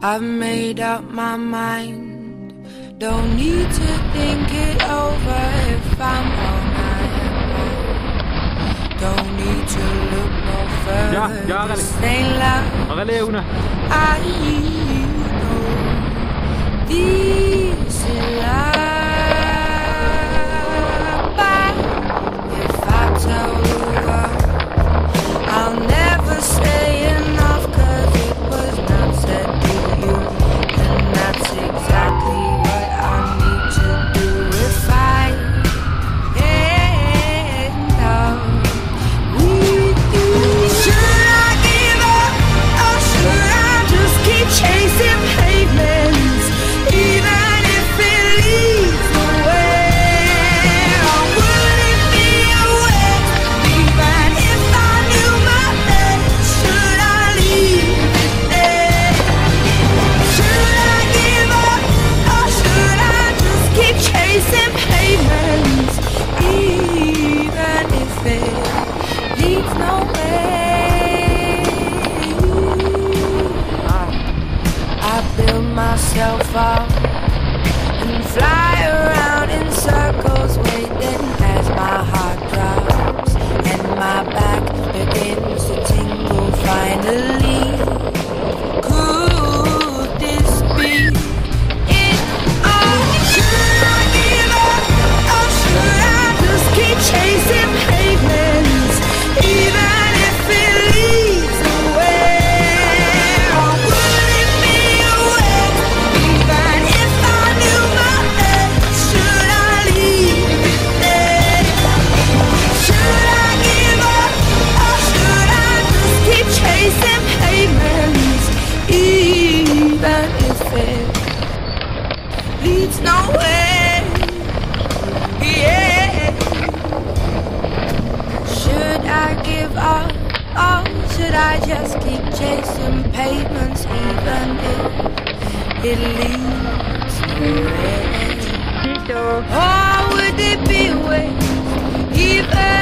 I've made up my mind. Don't need to think it over. If I'm wrong, I am wrong. Don't need to look no further. This ain't love. I know this is love. But if I tell the world, I'll never say enough, 'cause it was not said to you. And that's exactly what I need to do if I end up with you. Should I give up, or should I just keep chasing pavements, even if it leads nowhere? Or would it be a waste, even if I knew my best? Should I leave it there? Should I give up, or should I just keep chasing pavements, even if it leads nowhere? I build myself up and fly around in circles, waiting as my heart drops and my back begins to tingle. Finally, could this be it all? Should I give up, or should I just keep chasing pavements, even if it leads nowhere? Or would it be a waste, even if I knew my best? Should I leave it there? Should I give up, or should I just keep chasing pavements, even if it leads nowhere? Yeah. Should I give up, or should I just keep chasing pavements, even if it leads nowhere? Or would it be a waste, even